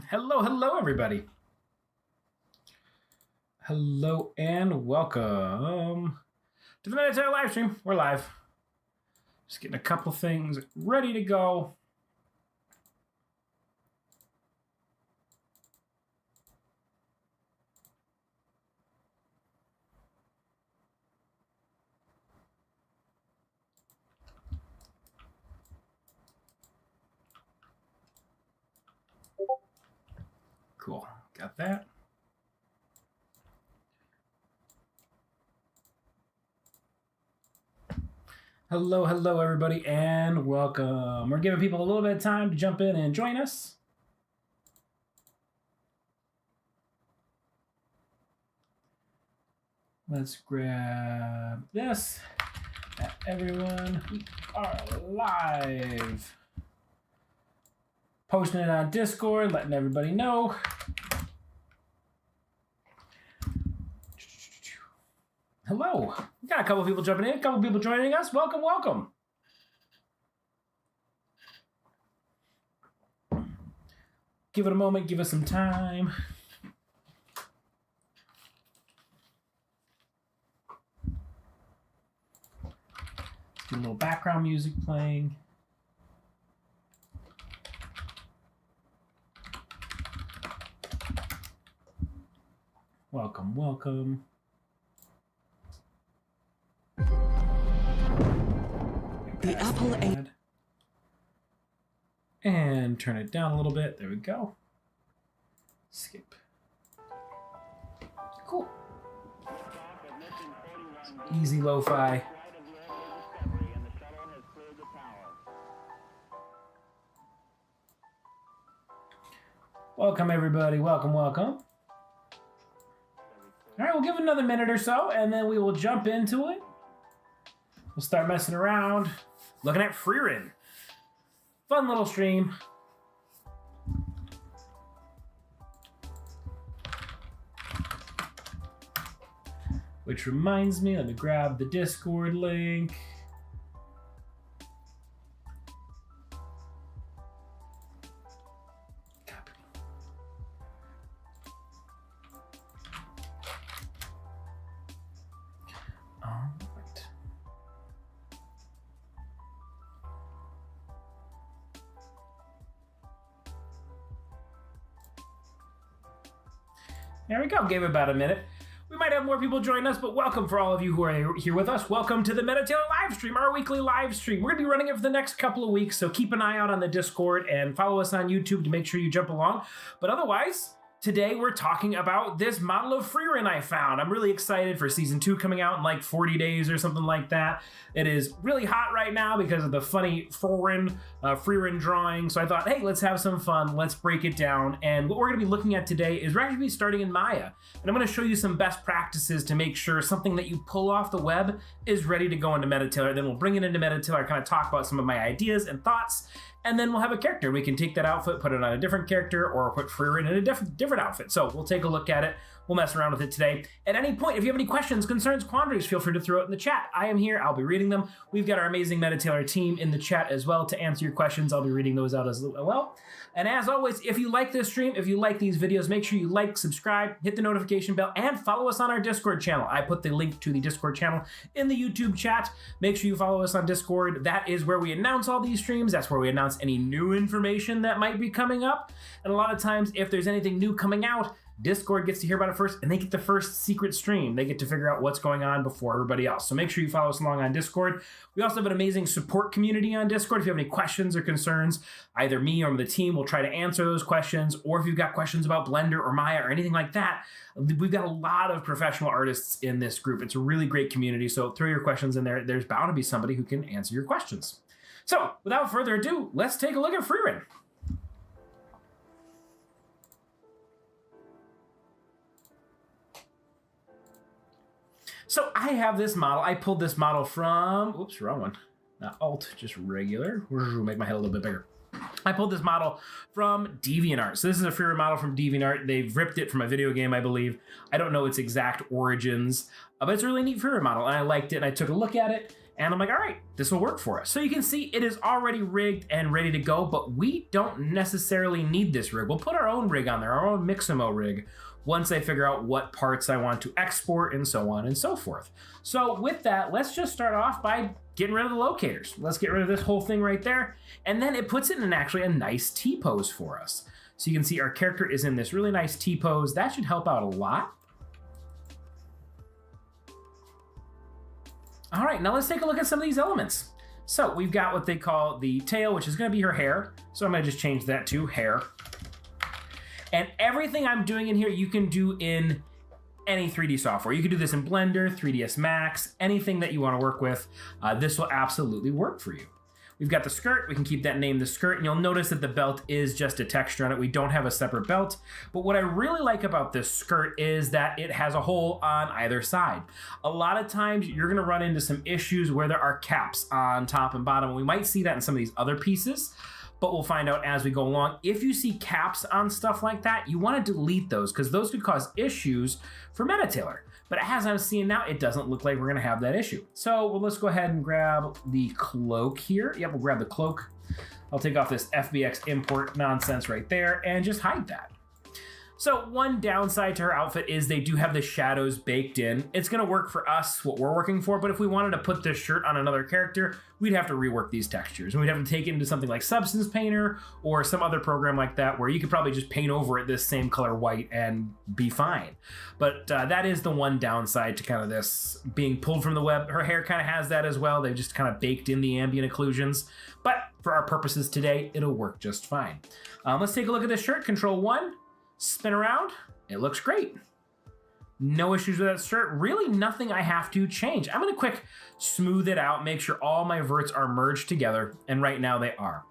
Hello, everybody. Hello and welcome to the MetaTailor live stream. We're live. Just getting a couple things ready to go. Cool. Got that. Hello, everybody, and welcome. We're giving people a little bit of time to jump in and join us. Let's grab this. Everyone, we are live. Posting it on Discord, letting everybody know. Hello. We got a couple people jumping in, a couple people joining us. Welcome. Give it a moment, give us some time. Let's do a little background music playing. Welcome. The Apple A. And turn it down a little bit. There we go. Skip. Cool. Easy lo-fi. Welcome, everybody. Welcome. All right, we'll give it another minute or so, and then we will jump into it. We'll start messing around, looking at Frieren. Fun little stream. Which reminds me, let me grab the Discord link. There we go. Gave it about a minute. We might have more people join us, but welcome for all of you who are here with us. Welcome to the MetaTailor live stream, our weekly live stream. We're going to be running it for the next couple of weeks, so keep an eye out on the Discord and follow us on YouTube to make sure you jump along. But otherwise, today we're talking about this model of Frieren I found. I'm really excited for Season 2 coming out in like 40 days or something like that. It is really hot right now because of the funny Frieren drawing. So I thought, hey, let's have some fun. Let's break it down. And what we're going to be looking at today is we're actually going to be starting in Maya. And I'm going to show you some best practices to make sure something that you pull off the web is ready to go into MetaTailor. Then we'll bring it into MetaTailor, kind of talk about some of my ideas and thoughts. And then we'll have a character. We can take that outfit, put it on a different character, or put Frieren in a different outfit. So we'll take a look at it. We'll mess around with it today. At any point, if you have any questions, concerns, quandaries, feel free to throw it in the chat. I am here. I'll be reading them. We've got our amazing MetaTailor team in the chat as well to answer your questions. I'll be reading those out as well. And as always, if you like this stream, if you like these videos, make sure you like, subscribe, hit the notification bell, and follow us on our Discord channel. I put the link to the Discord channel in the YouTube chat. Make sure you follow us on Discord. That is where we announce all these streams. That's where we announce any new information that might be coming up. And a lot of times, if there's anything new coming out, Discord gets to hear about it first, and they get the first secret stream. They get to figure out what's going on before everybody else. So make sure you follow us along on Discord. We also have an amazing support community on Discord. If you have any questions or concerns, either me or the team will try to answer those questions. Or if you've got questions about Blender or Maya or anything like that, we've got a lot of professional artists in this group. It's a really great community. So throw your questions in there. There's bound to be somebody who can answer your questions. So without further ado, let's take a look at Frieren. So I have this model. I pulled this model from, oops, wrong one. Not Alt, just regular. Make my head a little bit bigger. I pulled this model from DeviantArt. So this is a Frieren model from DeviantArt. They've ripped it from a video game, I believe. I don't know its exact origins, but it's a really neat Frieren model, and I liked it, and I took a look at it, And I'm like, all right, this will work for us. So you can see it is already rigged and ready to go, but we don't necessarily need this rig. We'll put our own rig on there, our own Mixamo rig, once I figure out what parts I want to export and so on and so forth. So with that, let's just start off by getting rid of the locators. Let's get rid of this whole thing right there. And then it puts it in actually a nice T-pose for us. So you can see our character is in this really nice T-pose. That should help out a lot. All right, now let's take a look at some of these elements. So we've got what they call the tail, which is gonna be her hair. So I'm gonna just change that to hair. And everything I'm doing in here, you can do in any 3D software. You can do this in Blender, 3ds Max, anything that you wanna work with. This will absolutely work for you. We've got the skirt, we can keep that name the skirt, and you'll notice that the belt is just a texture on it. We don't have a separate belt, but what I really like about this skirt is that it has a hole on either side. A lot of times you're gonna run into some issues where there are caps on top and bottom, and we might see that in some of these other pieces, but we'll find out as we go along. If you see caps on stuff like that, you wanna delete those, because those could cause issues for MetaTailor. But as I'm seeing now, it doesn't look like we're gonna have that issue. So well, let's go ahead and grab the cloak here. Yep, we'll grab the cloak. I'll take off this FBX import nonsense right there and just hide that. So one downside to her outfit is they do have the shadows baked in. It's gonna work for us, what we're working for, but if we wanted to put this shirt on another character, we'd have to rework these textures. And we'd have to take it into something like Substance Painter or some other program like that where you could probably just paint over it this same color white and be fine. But that is the one downside to kind of this being pulled from the web. Her hair kind of has that as well. They've just kind of baked in the ambient occlusions. But for our purposes today, it'll work just fine. Let's take a look at this shirt, Control 1. Spin around, it looks great. No issues with that shirt, really nothing I have to change. I'm gonna quick smooth it out, make sure all my verts are merged together, and right now they are.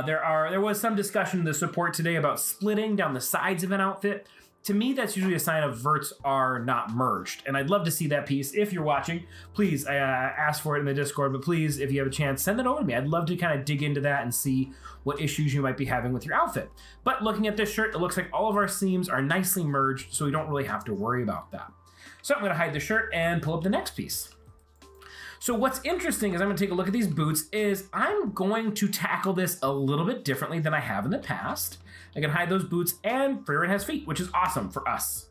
There was some discussion in the support today about splitting down the sides of an outfit. To me, that's usually a sign of verts are not merged, and I'd love to see that piece. If you're watching, please, I asked for it in the Discord, but please, if you have a chance, send it over to me. I'd love to kind of dig into that and see what issues you might be having with your outfit. But looking at this shirt, it looks like all of our seams are nicely merged, so we don't really have to worry about that. So I'm gonna hide the shirt and pull up the next piece. So what's interesting is I'm gonna take a look at these boots is I'm going to tackle this a little bit differently than I have in the past. I can hide those boots, and Frieren has feet, which is awesome for us.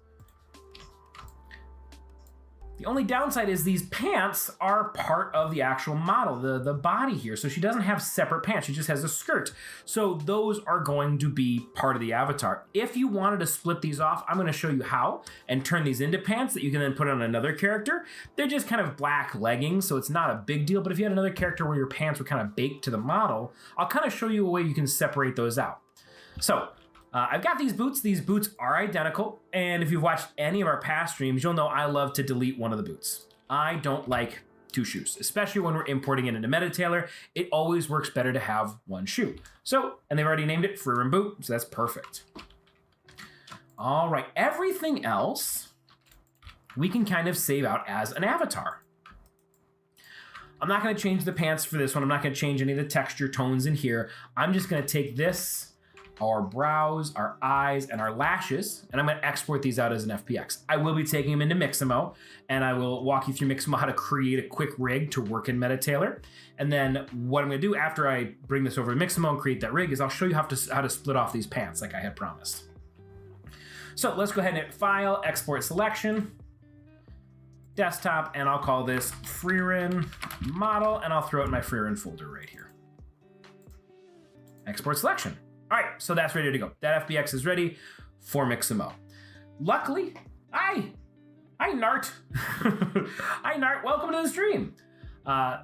The only downside is these pants are part of the actual model, the body here. So she doesn't have separate pants, she just has a skirt. So those are going to be part of the avatar. If you wanted to split these off, I'm gonna show you how and turn these into pants that you can then put on another character. They're just kind of black leggings, so it's not a big deal. But if you had another character where your pants were kind of baked to the model, I'll kind of show you a way you can separate those out. So I've got these boots. These boots are identical. And if you've watched any of our past streams, you'll know I love to delete one of the boots. I don't like two shoes, especially when we're importing it into MetaTailor. It always works better to have one shoe. So, and they've already named it Frieren boot, so that's perfect. All right, everything else we can kind of save out as an avatar. I'm not gonna change the pants for this one. I'm not gonna change any of the texture tones in here. I'm just gonna take this, our brows, our eyes, and our lashes, and I'm gonna export these out as an FBX. I will be taking them into Mixamo, and I will walk you through Mixamo how to create a quick rig to work in MetaTailor. And then what I'm gonna do after I bring this over to Mixamo and create that rig is I'll show you how to split off these pants like I had promised. So let's go ahead and hit File, Export Selection, Desktop, and I'll call this Frieren Model, and I'll throw it in my Frieren folder right here. Export Selection. All right, so that's ready to go. That FBX is ready for Mixamo. Luckily, hi Nart. Hi Nart, welcome to the stream.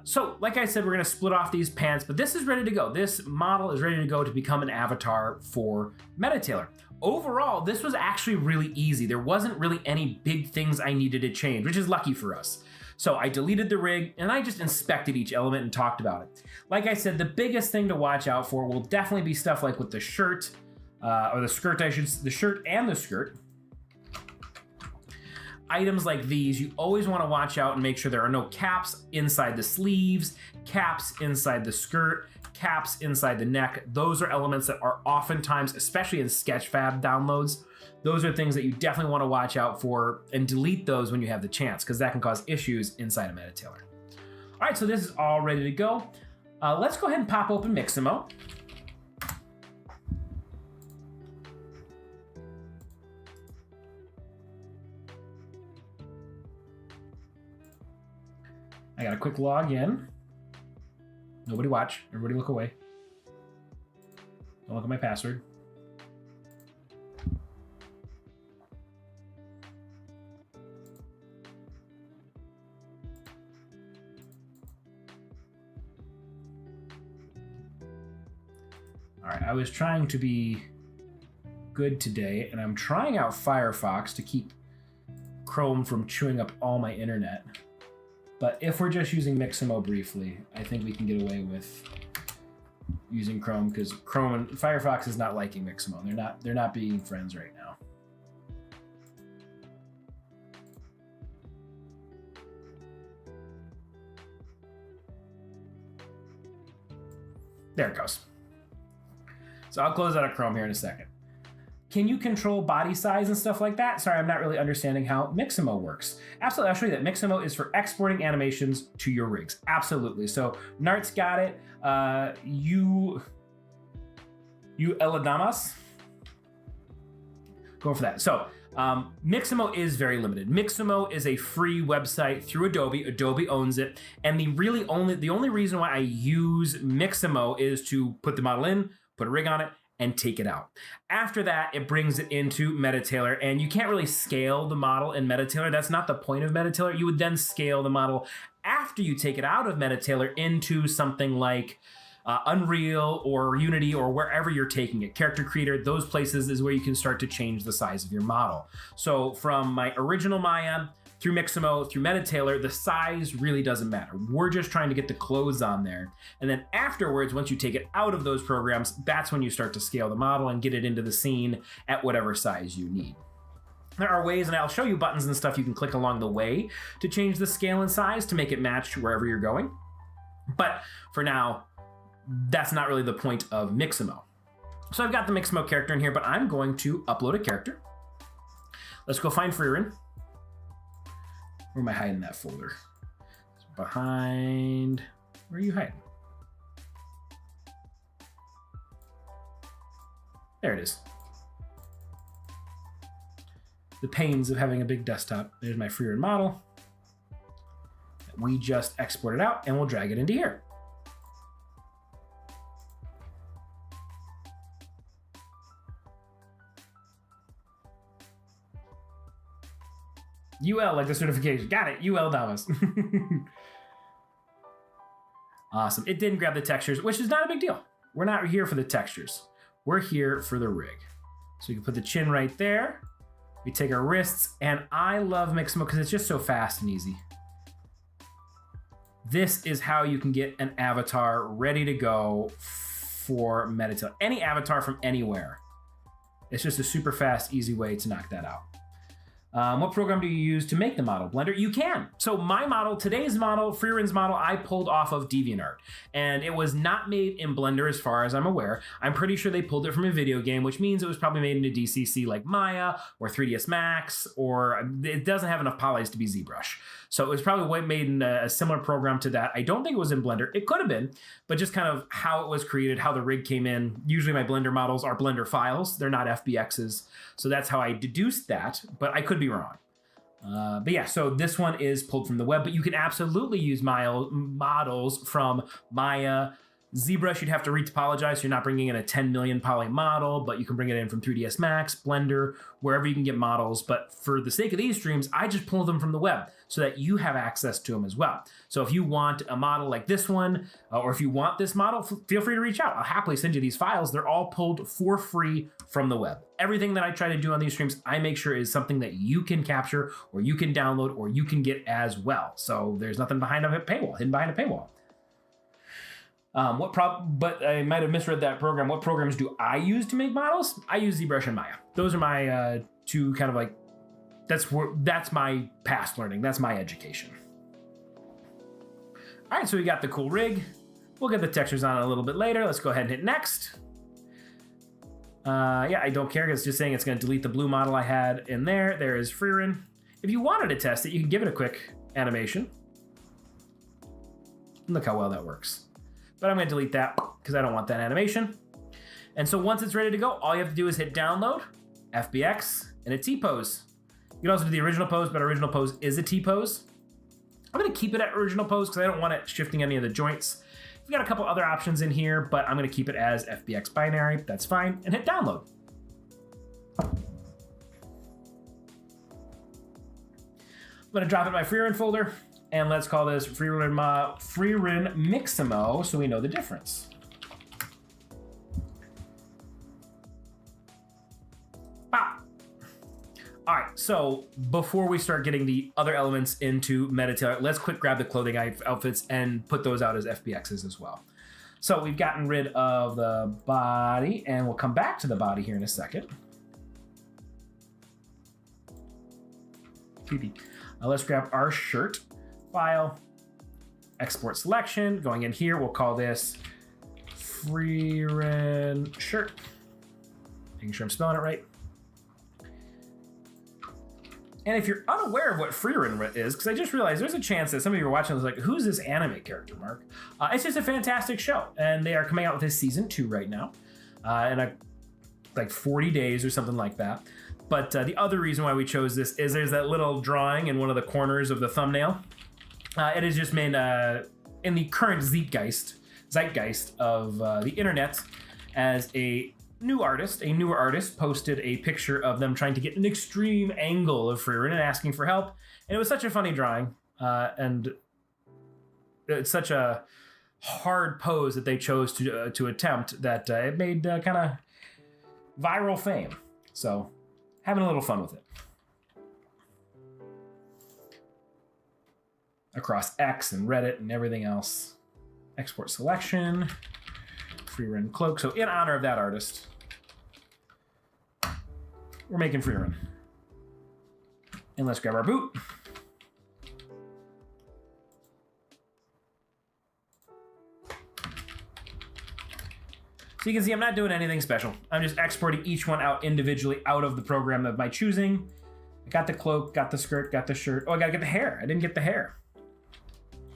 So like I said, we're gonna split off these pants, but this is ready to go. This model is ready to go to become an avatar for MetaTailor. Overall, this was actually really easy. There wasn't really any big things I needed to change, which is lucky for us. So I deleted the rig and I just inspected each element and talked about it. Like I said, the biggest thing to watch out for will definitely be stuff like with the shirt, or the skirt, the shirt and the skirt. Items like these, you always want to watch out and make sure there are no caps inside the sleeves, caps inside the skirt, caps inside the neck. Those are elements that are oftentimes, especially in Sketchfab downloads, those are things that you definitely want to watch out for and delete those when you have the chance, because that can cause issues inside of MetaTailor. All right, so this is all ready to go. Let's go ahead and pop open Mixamo. I got a quick log in. Nobody watch. Everybody look away. Don't look at my password. All right, I was trying to be good today, and I'm trying out Firefox to keep Chrome from chewing up all my internet. But if we're just using Mixamo briefly, I think we can get away with using Chrome, because Chrome and Firefox is not liking Mixamo. They're not being friends right now. There it goes. So I'll close out of Chrome here in a second. Can you control body size and stuff like that? Sorry, I'm not really understanding how Mixamo works. Absolutely, I'll show you that. Mixamo is for exporting animations to your rigs. Absolutely. So Nart's got it. You Eladamas. Go for that. So Mixamo is very limited. Mixamo is a free website through Adobe. Adobe owns it. And the only reason why I use Mixamo is to put the model in, put a rig on it, and take it out. After that, it brings it into MetaTailor, and you can't really scale the model in MetaTailor. That's not the point of MetaTailor. You would then scale the model after you take it out of MetaTailor into something like Unreal or Unity or wherever you're taking it. Character Creator, those places is where you can start to change the size of your model. So from my original Maya through Mixamo, through MetaTailor, the size really doesn't matter. We're just trying to get the clothes on there. And then afterwards, once you take it out of those programs, that's when you start to scale the model and get it into the scene at whatever size you need. There are ways, and I'll show you buttons and stuff you can click along the way to change the scale and size to make it match wherever you're going. But for now, that's not really the point of Mixamo. So I've got the Mixamo character in here, but I'm going to upload a character. Let's go find Frieren. Where am I hiding that folder? It's behind. Where are you hiding? There it is. The pains of having a big desktop. There's my Frieren model. We just exported out, and we'll drag it into here. UL, like the certification. Got it. UL Damas. Awesome. It didn't grab the textures, which is not a big deal. We're not here for the textures. We're here for the rig. So we can put the chin right there. We take our wrists, and I love Mixamo because it's just so fast and easy. This is how you can get an avatar ready to go for MetaTailor. Any avatar from anywhere. It's just a super fast, easy way to knock that out. What program do you use to make the model? Blender? You can. So my model, today's model, Frieren's model, I pulled off of DeviantArt. And it was not made in Blender as far as I'm aware. I'm pretty sure they pulled it from a video game, which means it was probably made into DCC like Maya or 3ds Max, or it doesn't have enough polys to be ZBrush. So it was probably made in a similar program to that. I don't think it was in Blender. It could have been, but just kind of how it was created, how the rig came in. Usually my Blender models are Blender files. They're not FBXs. So that's how I deduced that, but I could be wrong. But yeah, so this one is pulled from the web, but you can absolutely use models from Maya. ZBrush, you'd have to retopologize, so you're not bringing in a 10 million poly model, but you can bring it in from 3ds Max, Blender, wherever you can get models. But for the sake of these streams, I just pull them from the web so that you have access to them as well. So if you want a model like this one, or if you want this model, feel free to reach out. I'll happily send you these files. They're all pulled for free from the web. Everything that I try to do on these streams, I make sure is something that you can capture, or you can download, or you can get as well. So there's nothing behind a paywall, hidden behind a paywall. But I might have misread that program. What programs do I use to make models? I use ZBrush and Maya. Those are my two kind of like, that's my past learning. That's my education. All right, so we got the cool rig. We'll get the textures on a little bit later. Let's go ahead and hit next. Yeah, I don't care. It's just saying it's going to delete the blue model I had in there. There is Frieren. If you wanted to test it, you can give it a quick animation. Look how well that works. But I'm going to delete that because I don't want that animation. And so once it's ready to go, all you have to do is hit download, FBX, and a T-pose. You can also do the original pose, but original pose is a T-pose. I'm going to keep it at original pose because I don't want it shifting any of the joints. We've got a couple other options in here, but I'm going to keep it as FBX binary. That's fine. And hit download. I'm going to drop it in my Frieren folder. And let's call this Frieren Miximo so we know the difference. All right, so before we start getting the other elements into MetaTailor, let's quick grab the clothing outfits and put those out as FBXs as well. So we've gotten rid of the body, and we'll come back to the body here in a second. Let's grab our shirt, file, export selection. Going in here, we'll call this Frieren shirt. Making sure I'm spelling it right. And if you're unaware of what Frieren is, because I just realized there's a chance that some of you are watching this like, who's this anime character, Mark? It's just a fantastic show. And they are coming out with his season 2 right now. In like 40 days or something like that. But the other reason why we chose this is there's that little drawing in one of the corners of the thumbnail. It is just made in the current zeitgeist of the internet as a newer artist posted a picture of them trying to get an extreme angle of Frieren and asking for help. And it was such a funny drawing. And it's such a hard pose that they chose to attempt that it made kind of viral fame. So having a little fun with it. Across X and Reddit and everything else. Export selection. Frieren cloak. So in honor of that artist, we're making Frieren. And let's grab our boot. So you can see I'm not doing anything special. I'm just exporting each one out individually out of the program of my choosing. I got the cloak, got the skirt, got the shirt. Oh, I gotta get the hair. I didn't get the hair.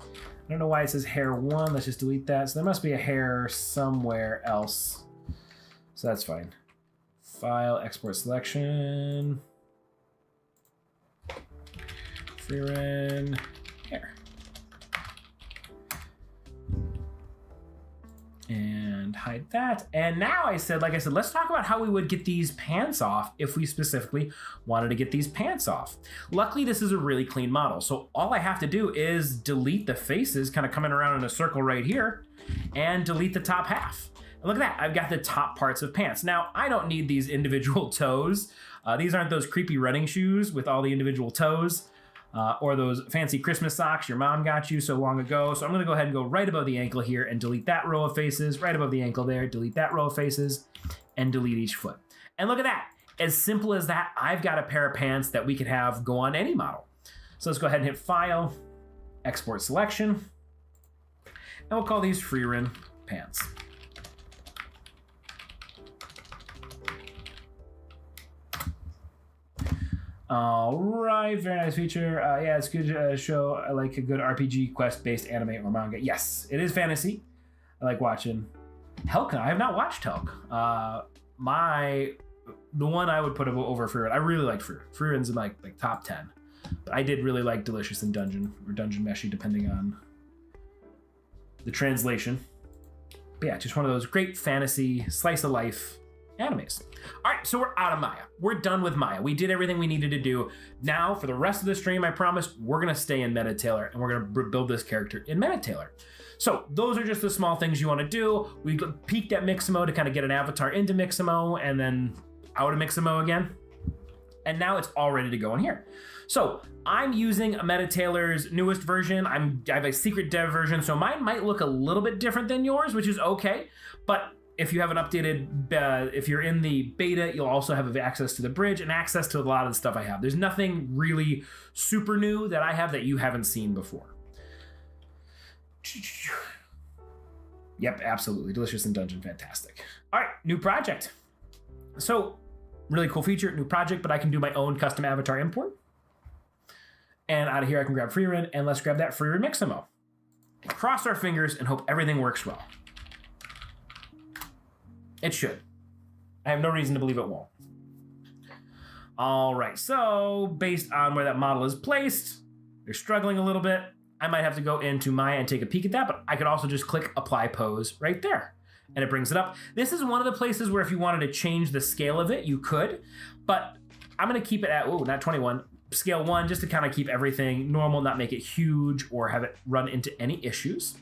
I don't know why it says hair 1. Let's just delete that. So there must be a hair somewhere else. So that's fine. File, export selection. Frieren hair. And hide that. And now like I said, let's talk about how we would get these pants off if we specifically wanted to get these pants off. Luckily, this is a really clean model. So all I have to do is delete the faces kind of coming around in a circle right here and delete the top half. And look at that, I've got the top parts of pants. Now, I don't need these individual toes. These aren't those creepy running shoes with all the individual toes. Or those fancy Christmas socks your mom got you so long ago. So I'm gonna go ahead and go right above the ankle here and delete that row of faces, right above the ankle there, delete that row of faces, and delete each foot. And look at that, as simple as that, I've got a pair of pants that we could have go on any model. So let's go ahead and hit File, Export Selection, and we'll call these Frieren pants. All right, very nice feature. Yeah, it's good show. I like a good RPG quest-based anime or manga. Yes, it is fantasy. I like watching Helk. I have not watched Helk. The one I would put over Frieren. I really liked Frieren. Frieren's in like top 10. But I did really like Delicious in Dungeon or Dungeon Meshi, depending on the translation. But yeah, just one of those great fantasy slice of life animes. All right, so we're out of Maya. We're done with Maya. We did everything we needed to do. Now, for the rest of the stream, I promise, we're gonna stay in MetaTailor and we're gonna build this character in MetaTailor. So those are just the small things you wanna do. We peeked at Mixamo to kind of get an avatar into Mixamo and then out of Mixamo again. And now it's all ready to go in here. So I'm using MetaTailor's newest version. I have a secret dev version, so mine might look a little bit different than yours, which is okay. But if you have an updated, if you're in the beta, you'll also have access to the bridge and access to a lot of the stuff I have. There's nothing really super new that I have that you haven't seen before. Yep, absolutely. Delicious in Dungeon, fantastic. All right, new project. So, really cool feature, new project, but I can do my own custom avatar import. And out of here, I can grab Frieren, and let's grab that Frieren Mixamo. cross our fingers and hope everything works well. It should. I have no reason to believe it won't. All right, so based on where that model is placed, they're struggling a little bit. I might have to go into Maya and take a peek at that, but I could also just click Apply Pose right there, and it brings it up. This is one of the places where if you wanted to change the scale of it, you could, but I'm gonna keep it at, not 21, scale 1, just to kind of keep everything normal, not make it huge or have it run into any issues.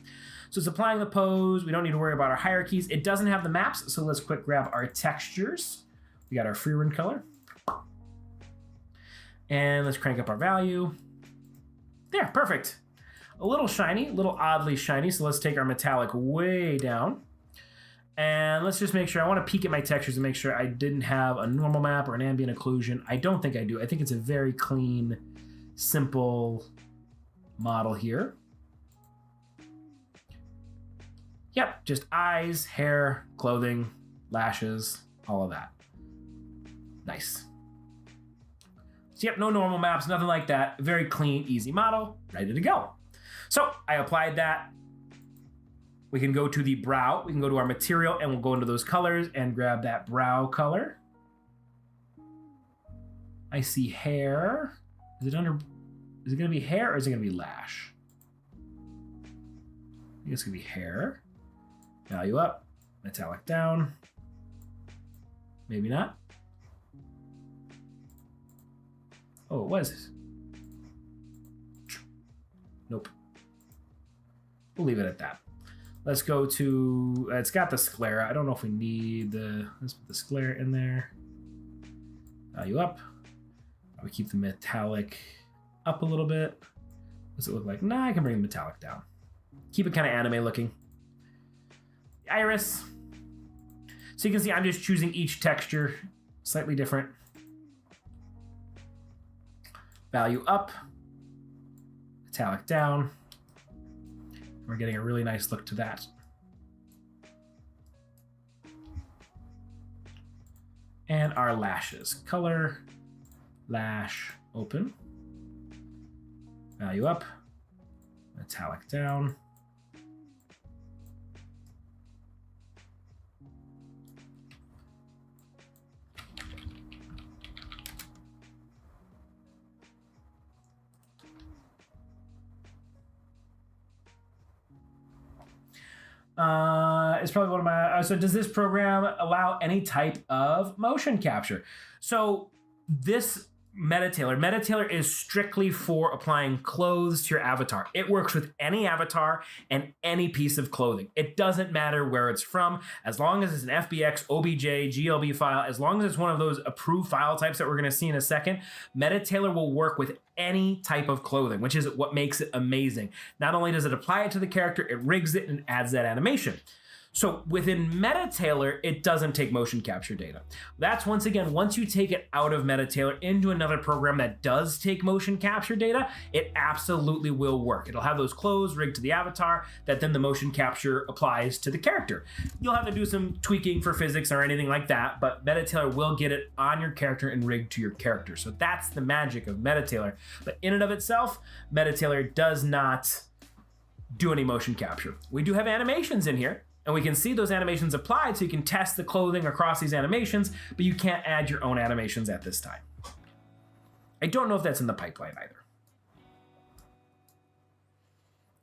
So it's applying the pose. We don't need to worry about our hierarchies. It doesn't have the maps, so let's quick grab our textures. We got our Frieren color. And let's crank up our value. There, perfect. A little shiny, a little oddly shiny, so let's take our metallic way down. And let's just make sure, I want to peek at my textures and make sure I didn't have a normal map or an ambient occlusion. I don't think I do. I think it's a very clean, simple model here. Yep, just eyes, hair, clothing, lashes, all of that. Nice. So yep, no normal maps, nothing like that. Very clean, easy model, ready to go. So I applied that. We can go to the brow, we can go to our material, and we'll go into those colors and grab that brow color. I see hair. Is it gonna be hair or is it gonna be lash? I think it's gonna be hair. Value up, metallic down. Maybe not. Oh, it was. Nope. We'll leave it at that. Let's go to, it's got the sclera. I don't know if we need let's put the sclera in there. Value up. We keep the metallic up a little bit. What's it look like? Nah, I can bring the metallic down. Keep it kind of anime looking. The iris. So you can see I'm just choosing each texture slightly different. Value up, metallic down. We're getting a really nice look to that. And our lashes. Color, lash, open. Value up, metallic down. It's probably one of my, so does this program allow any type of motion capture? So this MetaTailor is strictly for applying clothes to your avatar. It works with any avatar and any piece of clothing. It doesn't matter where it's from, as long as it's an FBX, OBJ, GLB file, as long as it's one of those approved file types that we're gonna see in a second, MetaTailor will work with any type of clothing, which is what makes it amazing. Not only does it apply it to the character, it rigs it and adds that animation. So within MetaTailor, it doesn't take motion capture data. That's once again, once you take it out of MetaTailor into another program that does take motion capture data, it absolutely will work. It'll have those clothes rigged to the avatar that then the motion capture applies to the character. You'll have to do some tweaking for physics or anything like that, but MetaTailor will get it on your character and rigged to your character. So that's the magic of MetaTailor. But in and of itself, MetaTailor does not do any motion capture. We do have animations in here, and we can see those animations applied, so you can test the clothing across these animations, but you can't add your own animations at this time. I don't know if that's in the pipeline either.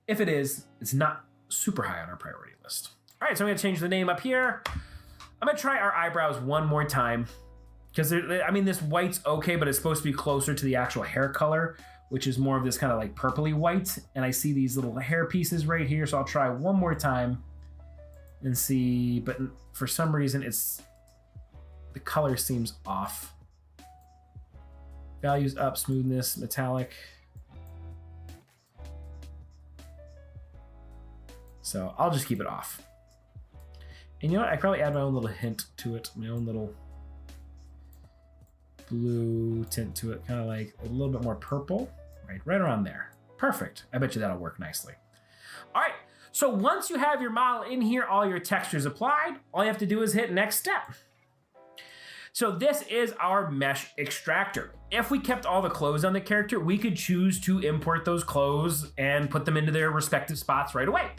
If it is, it's not super high on our priority list. All right, so I'm gonna change the name up here. I'm gonna try our eyebrows one more time, because I mean, this white's okay, but it's supposed to be closer to the actual hair color, which is more of this kind of like purpley white. And I see these little hair pieces right here, so I'll try one more time and see, but for some reason the color seems off. Values up, smoothness, metallic. So I'll just keep it off. And you know what? I probably add my own little hint to it, my own little blue tint to it, kind of like a little bit more purple, right around there. Perfect. I bet you that'll work nicely. All right. So once you have your model in here, all your textures applied, all you have to do is hit next step. So this is our mesh extractor. If we kept all the clothes on the character, we could choose to import those clothes and put them into their respective spots right away.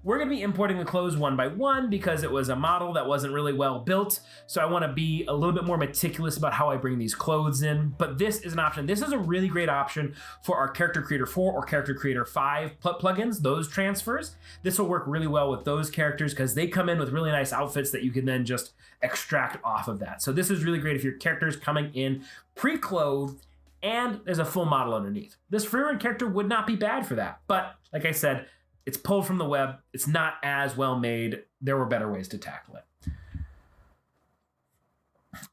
We're gonna be importing the clothes one by one because it was a model that wasn't really well built. So I wanna be a little bit more meticulous about how I bring these clothes in, but this is an option. This is a really great option for our Character Creator 4 or Character Creator 5 plugins, those transfers. This will work really well with those characters because they come in with really nice outfits that you can then just extract off of that. So this is really great if your character is coming in pre-clothed and there's a full model underneath. This Frieren character would not be bad for that, but like I said, it's pulled from the web. It's not as well made. There were better ways to tackle it.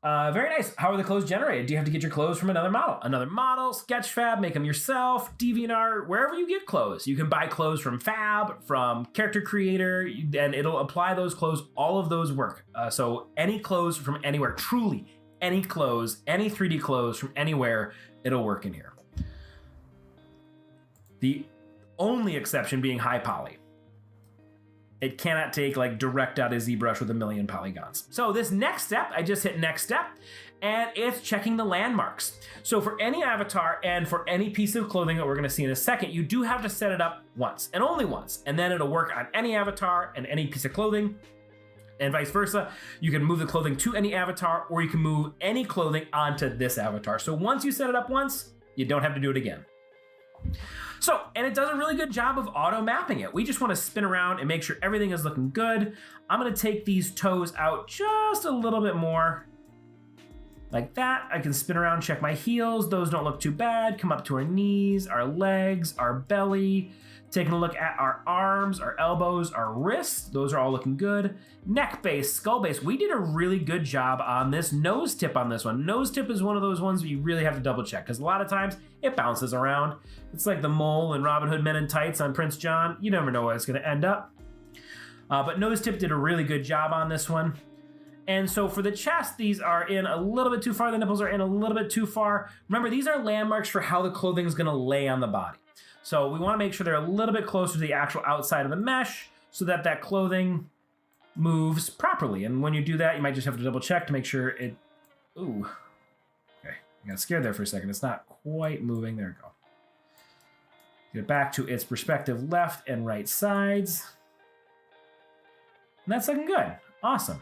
Very nice. How are the clothes generated? Do you have to get your clothes from another model? Another model, Sketchfab, make them yourself, DeviantArt, wherever you get clothes. You can buy clothes from Fab, from Character Creator, and it'll apply those clothes. All of those work. So any clothes from anywhere, truly any clothes, any 3D clothes from anywhere, it'll work in here. The only exception being high poly. It cannot take like direct out of ZBrush with a million polygons. So this next step, I just hit next step, and it's checking the landmarks. So for any avatar and for any piece of clothing that we're gonna see in a second, you do have to set it up once and only once, and then it'll work on any avatar and any piece of clothing, and vice versa. You can move the clothing to any avatar, or you can move any clothing onto this avatar. So once you set it up once, you don't have to do it again. So, and it does a really good job of auto mapping it. We just want to spin around and make sure everything is looking good. I'm going to take these toes out just a little bit more. Like that. I can spin around, check my heels. Those don't look too bad. Come up to our knees, our legs, our belly. Taking a look at our arms, our elbows, our wrists. Those are all looking good. Neck base, skull base. We did a really good job on this nose tip on this one. Nose tip is one of those ones where you really have to double check because a lot of times it bounces around. It's like the mole in Robin Hood Men in Tights on Prince John. You never know where it's going to end up. But nose tip did a really good job on this one. And so for the chest, these are in a little bit too far. The nipples are in a little bit too far. Remember, these are landmarks for how the clothing is going to lay on the body. So we want to make sure they're a little bit closer to the actual outside of the mesh so that that clothing moves properly. And when you do that, you might just have to double check to make sure it... Ooh. Okay, I got scared there for a second. It's not quite moving. There we go. Get it back to its respective left and right sides. And that's looking good. Awesome.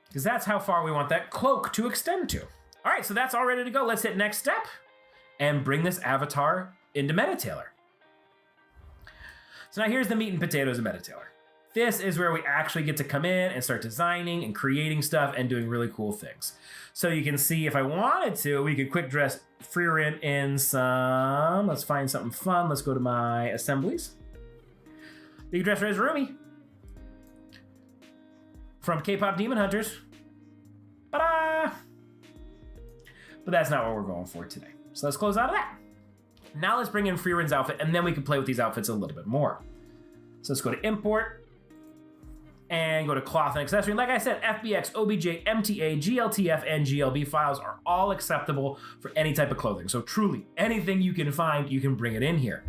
Because that's how far we want that cloak to extend to. All right, so that's all ready to go. Let's hit next step and bring this avatar into MetaTailor. So now here's the meat and potatoes of MetaTailor. This is where we actually get to come in and start designing and creating stuff and doing really cool things. So you can see if I wanted to, we could quick dress Frieren in some, let's find something fun. Let's go to my assemblies. You can dress her as Rumi from K-Pop Demon Hunters. Ta-da! But that's not what we're going for today. So let's close out of that. Now let's bring in Frieren's outfit, and then we can play with these outfits a little bit more. So let's go to Import, and go to Cloth and Accessory. Like I said, FBX, OBJ, MTA, GLTF, and GLB files are all acceptable for any type of clothing. So truly, anything you can find, you can bring it in here.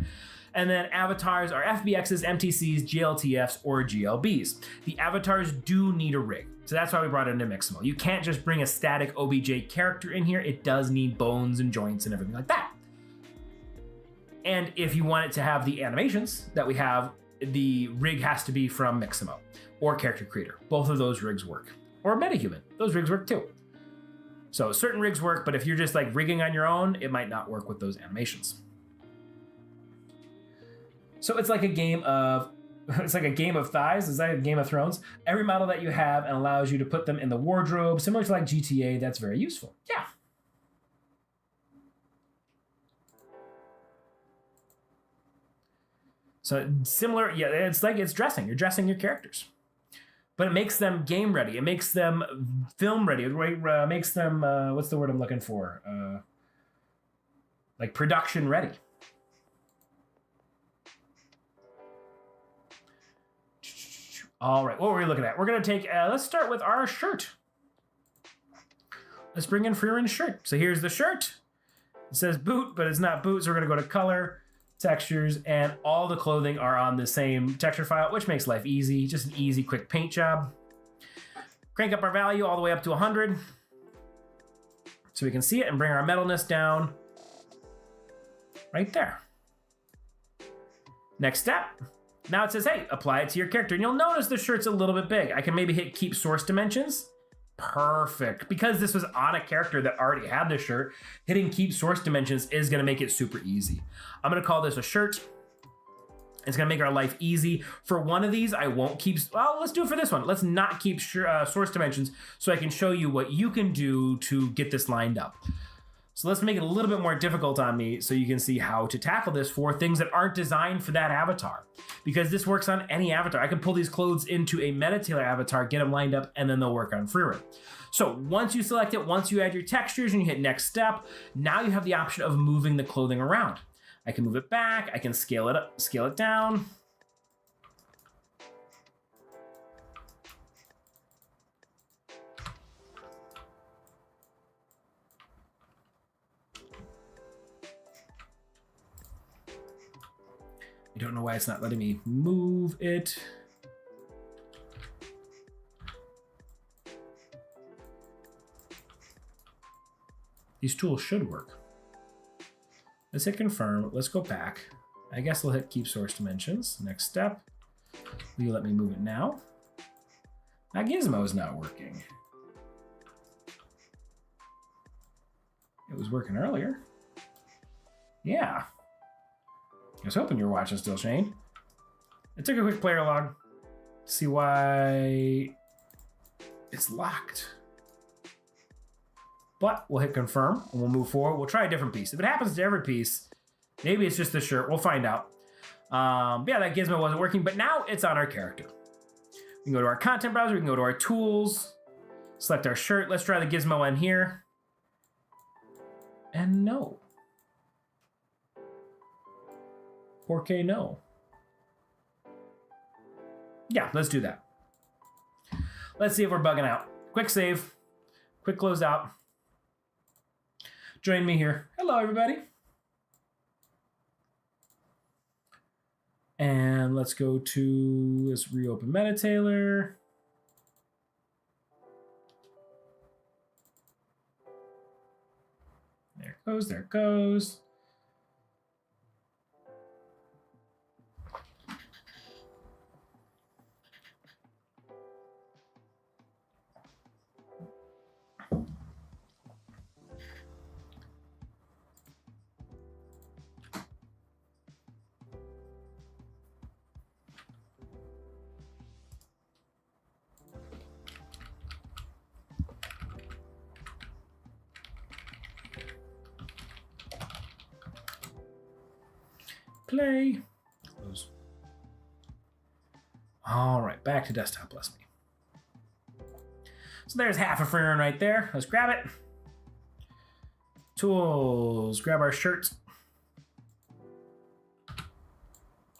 And then avatars are FBXs, MTCs, GLTFs, or GLBs. The avatars do need a rig. So that's why we brought it into Mixamo. You can't just bring a static OBJ character in here. It does need bones and joints and everything like that. And if you want it to have the animations that we have, the rig has to be from Mixamo or Character Creator. Both of those rigs work. Or MetaHuman. Those rigs work too. So certain rigs work, but if you're just like rigging on your own, it might not work with those animations. So it's like a game of thighs. Is that a Game of Thrones? Every model that you have and allows you to put them in the wardrobe, similar to like GTA, that's very useful. Yeah. So similar, yeah, it's like it's dressing. You're dressing your characters. But it makes them game ready. It makes them film ready. It makes them, what's the word I'm looking for? Like production ready. All right, what were we looking at? We're going to take, let's start with our shirt. Let's bring in Frieren's shirt. So here's the shirt. It says boot, but it's not boot, so we're going to go to color, textures, and all the clothing are on the same texture file, which makes life easy. Just an easy, quick paint job. Crank up our value all the way up to 100 so we can see it, and bring our metalness down right there. Next step. Now it says, hey, apply it to your character. And you'll notice the shirt's a little bit big. I can maybe hit keep source dimensions. Perfect. Because this was on a character that already had the shirt, hitting keep source dimensions is going to make it super easy. I'm going to call this a shirt. It's going to make our life easy. For one of these, I won't keep... Well, let's do it for this one. Let's not keep source dimensions so I can show you what you can do to get this lined up. So let's make it a little bit more difficult on me so you can see how to tackle this for things that aren't designed for that avatar. Because this works on any avatar. I can pull these clothes into a MetaTailor avatar, get them lined up, and then they'll work on Frieren. So once you select it, once you add your textures and you hit next step, now you have the option of moving the clothing around. I can move it back, I can scale it up, scale it down. I don't know why it's not letting me move it. These tools should work. Let's hit confirm. Let's go back. I guess we'll hit keep source dimensions. Next step. Will you let me move it now? That gizmo is not working. It was working earlier. Yeah. I was hoping you were watching still, Shane. I took a quick player log to see why it's locked. But we'll hit confirm and we'll move forward. We'll try a different piece. If it happens to every piece, maybe it's just the shirt. We'll find out. Yeah, that gizmo wasn't working, but now it's on our character. We can go to our content browser. We can go to our tools, select our shirt. Let's try the gizmo in here. And no. 4K no. Yeah, let's do that. Let's see if we're bugging out. Quick save. Quick close out. Join me here. Hello, everybody. And let's go to, let's reopen MetaTailor. There it goes, there it goes. Play. Close. All right, back to desktop, bless me. So there's half a Frieren right there. Let's grab it. Tools, grab our shirts.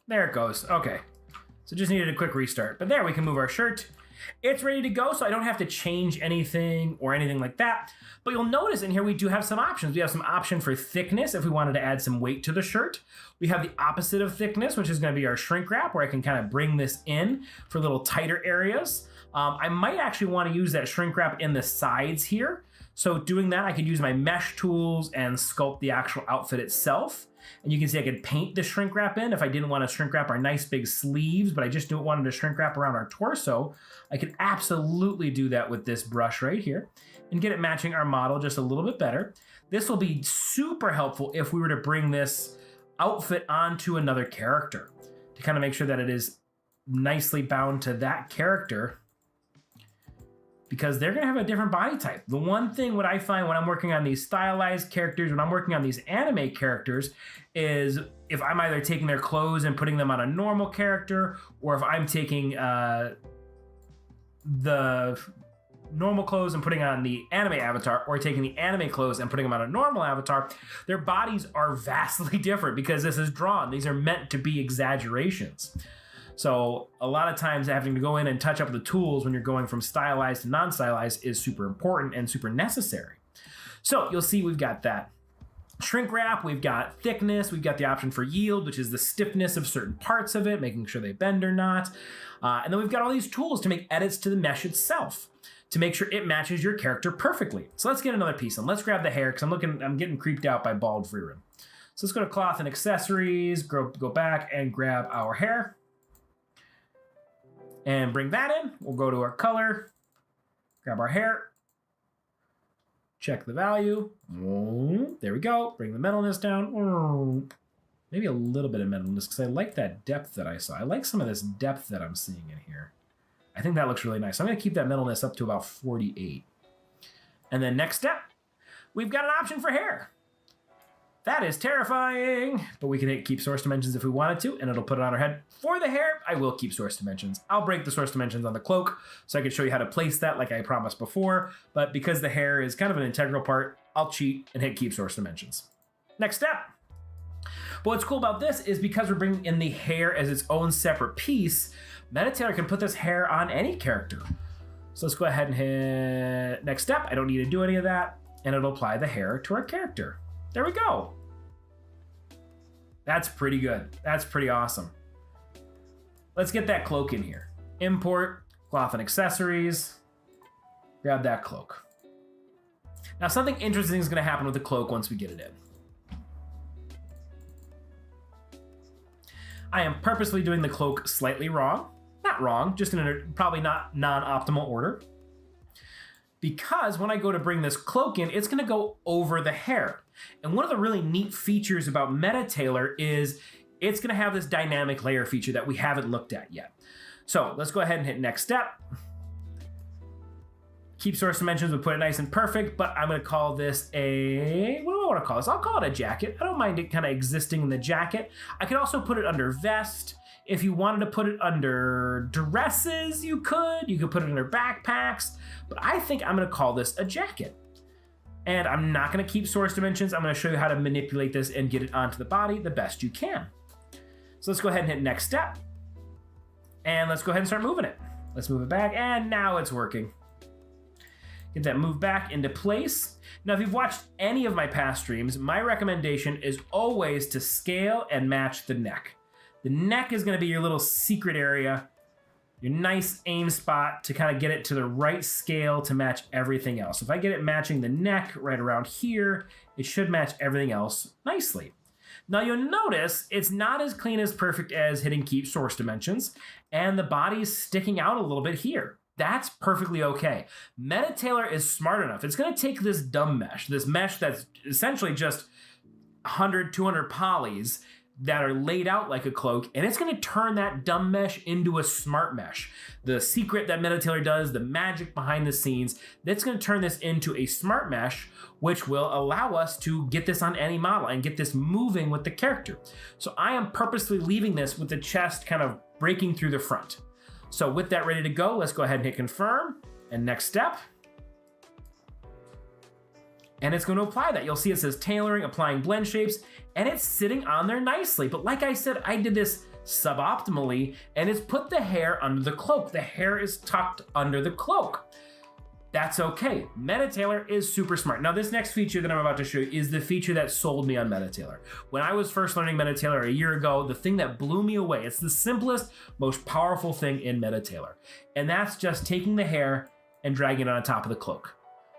There it goes. Okay. So just needed a quick restart. But there, we can move our shirt. It's ready to go, so I don't have to change anything or anything like that. But you'll notice in here we do have some options. We have some option for thickness if we wanted to add some weight to the shirt. We have the opposite of thickness, which is going to be our shrink wrap, where I can kind of bring this in for little tighter areas. I might actually want to use that shrink wrap in the sides here. So doing that, I could use my mesh tools and sculpt the actual outfit itself. And you can see I could paint the shrink wrap in if I didn't want to shrink wrap our nice big sleeves, but I just don't want to shrink wrap around our torso. I could absolutely do that with this brush right here and get it matching our model just a little bit better. This will be super helpful if we were to bring this outfit onto another character to kind of make sure that it is nicely bound to that character, because they're going to have a different body type. The one thing what I find when I'm working on these stylized characters, when I'm working on these anime characters, is if I'm either taking their clothes and putting them on a normal character, or if I'm taking the normal clothes and putting on the anime avatar, or taking the anime clothes and putting them on a normal avatar, their bodies are vastly different because this is drawn. These are meant to be exaggerations. So a lot of times having to go in and touch up the tools when you're going from stylized to non-stylized is super important and super necessary. So you'll see we've got that shrink wrap, we've got thickness, we've got the option for yield, which is the stiffness of certain parts of it, making sure they bend or not. And then we've got all these tools to make edits to the mesh itself. to make sure it matches your character perfectly. So let's get another piece and let's grab the hair because I'm getting creeped out by bald Frieren. So let's go to cloth and accessories, go back and grab our hair and bring that in. We'll go to our color, grab our hair, check the value. There we go. Bring the metalness down. Maybe a little bit of metalness because I like that depth that I saw. I like some of this depth that I'm seeing in here. I think that looks really nice. So I'm going to keep that metalness up to about 48. And then next step, we've got an option for hair. That is terrifying, but we can hit keep source dimensions if we wanted to, and it'll put it on our head. For the hair, I will keep source dimensions. I'll break the source dimensions on the cloak so I can show you how to place that like I promised before, but because the hair is kind of an integral part, I'll cheat and hit keep source dimensions. Next step. But what's cool about this is because we're bringing in the hair as its own separate piece, MetaTailor can put this hair on any character. So let's go ahead and hit next step. I don't need to do any of that, and it'll apply the hair to our character. There we go. That's pretty good. That's pretty awesome. Let's get that cloak in here. Import, cloth and accessories. Grab that cloak. Now something interesting is going to happen with the cloak once we get it in. I am purposely doing the cloak slightly wrong. Not wrong, just in a probably not non-optimal order. Because when I go to bring this cloak in, it's going to go over the hair. And one of the really neat features about MetaTailor is it's going to have this dynamic layer feature that we haven't looked at yet. So let's go ahead and hit next step. Keep source dimensions, we'll put it nice and perfect, but I'm going to call this a, what do I want to call this? I'll call it a jacket. I don't mind it kind of existing in the jacket. I could also put it under vest. If you wanted to put it under dresses, you could. You could put it under backpacks, but I think I'm going to call this a jacket. And I'm not going to keep source dimensions. I'm going to show you how to manipulate this and get it onto the body the best you can. So let's go ahead and hit next step. And let's go ahead and start moving it. Let's move it back, and now it's working. Get that moved back into place. Now, if you've watched any of my past streams, my recommendation is always to scale and match the neck. The neck is going to be your little secret area, your nice aim spot to kind of get it to the right scale to match everything else. If I get it matching the neck right around here, it should match everything else nicely. Now you'll notice it's not as clean as perfect as hitting keep source dimensions, and the body's sticking out a little bit here. That's perfectly okay. MetaTailor is smart enough. It's going to take this dumb mesh, this mesh that's essentially just 100, 200 polys that are laid out like a cloak, and it's going to turn that dumb mesh into a smart mesh. The secret that MetaTailor does, the magic behind the scenes, that's going to turn this into a smart mesh, which will allow us to get this on any model and get this moving with the character. So I am purposely leaving this with the chest kind of breaking through the front. So with that ready to go, let's go ahead and hit confirm, and next step. And it's going to apply that. You'll see it says tailoring, applying blend shapes, and it's sitting on there nicely. But like I said, I did this suboptimally, and it's put the hair under the cloak. The hair is tucked under the cloak. That's okay. MetaTailor is super smart. Now, this next feature that I'm about to show you is the feature that sold me on MetaTailor. When I was first learning MetaTailor a year ago, the thing that blew me away, it's the simplest, most powerful thing in MetaTailor. And that's just taking the hair and dragging it on top of the cloak.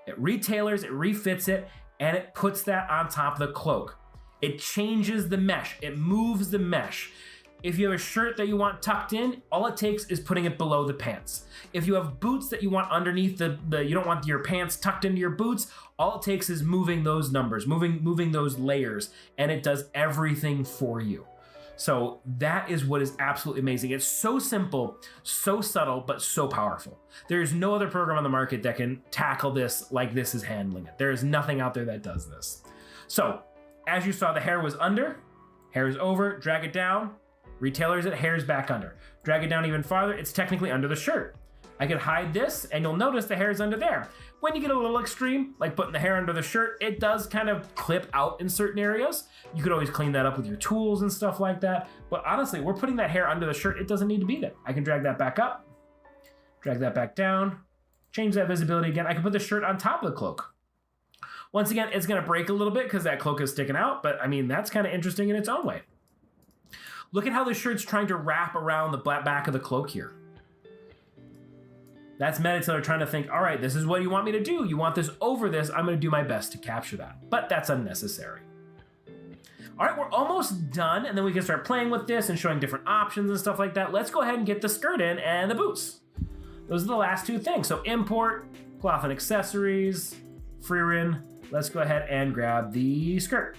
It retailors, it refits it, and it puts that on top of the cloak. It changes the mesh. It moves the mesh. If you have a shirt that you want tucked in, all it takes is putting it below the pants. If you have boots that you want underneath you don't want your pants tucked into your boots, all it takes is moving those numbers, moving those layers, and it does everything for you. So that is what is absolutely amazing. It's so simple, so subtle, but so powerful. There's no other program on the market that can tackle this like this is handling it. There is nothing out there that does this. So as you saw, the hair was under, hair is over, drag it down, retailers it, hair's back under. Drag it down even farther, it's technically under the shirt. I could hide this, and you'll notice the hair is under there. When you get a little extreme, like putting the hair under the shirt, it does kind of clip out in certain areas. You could always clean that up with your tools and stuff like that. But honestly, we're putting that hair under the shirt. It doesn't need to be there. I can drag that back up, drag that back down, change that visibility again. I can put the shirt on top of the cloak. Once again, it's going to break a little bit because that cloak is sticking out, but I mean, that's kind of interesting in its own way. Look at how the shirt's trying to wrap around the back of the cloak here. That's MetaTailor trying to think, all right, this is what you want me to do. You want this over this. I'm going to do my best to capture that. But that's unnecessary. All right, we're almost done, and then we can start playing with this and showing different options and stuff like that. Let's go ahead and get the skirt in and the boots. Those are the last two things. So import, cloth and accessories, Frieren. Let's go ahead and grab the skirt.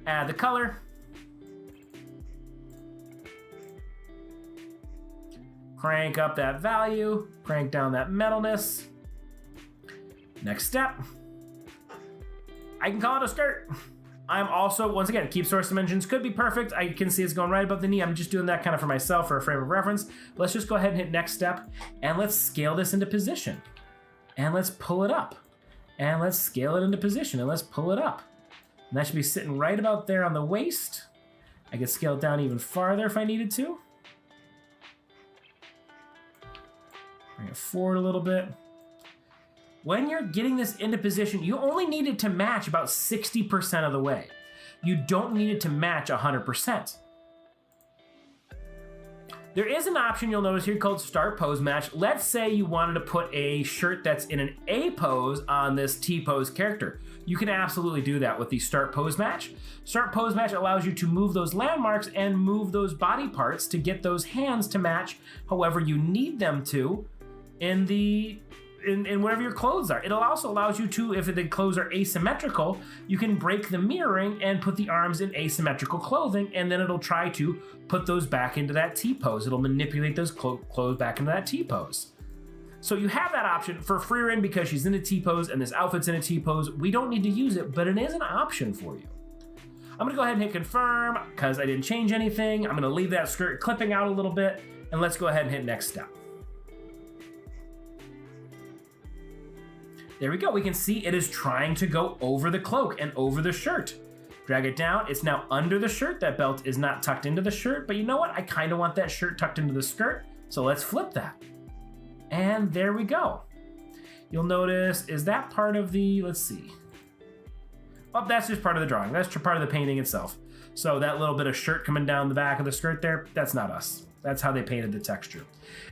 Add the color. Crank up that value, crank down that metalness. Next step. I can call it a skirt. I'm also, once again, keep source dimensions could be perfect. I can see it's going right above the knee. I'm just doing that kind of for myself for a frame of reference. But let's just go ahead and hit next step, and let's scale this into position. And let's pull it up. And let's scale it into position, and let's pull it up. And that should be sitting right about there on the waist. I could scale it down even farther if I needed to. Bring it forward a little bit. When you're getting this into position, you only need it to match about 60% of the way. You don't need it to match 100%. There is an option you'll notice here called Start Pose Match. Let's say you wanted to put a shirt that's in an A pose on this T pose character. You can absolutely do that with the Start Pose Match. Start Pose Match allows you to move those landmarks and move those body parts to get those hands to match however you need them to in whatever your clothes are. It also allows you to, if the clothes are asymmetrical, you can break the mirroring and put the arms in asymmetrical clothing, and then it'll try to put those back into that T pose. It'll manipulate those clothes back into that T pose. So you have that option for Frieren because she's in a T pose and this outfit's in a T pose. We don't need to use it, but it is an option for you. I'm gonna go ahead and hit confirm because I didn't change anything. I'm gonna leave that skirt clipping out a little bit, and let's go ahead and hit next step. There we go. We can see it is trying to go over the cloak and over the shirt. Drag it down. It's now under the shirt. That belt is not tucked into the shirt, but you know what? I kind of want that shirt tucked into the skirt, so let's flip that. And there we go. You'll notice, is that part of the, let's see. Oh, that's just part of the drawing. That's part of the painting itself. So that little bit of shirt coming down the back of the skirt there, that's not us. That's how they painted the texture.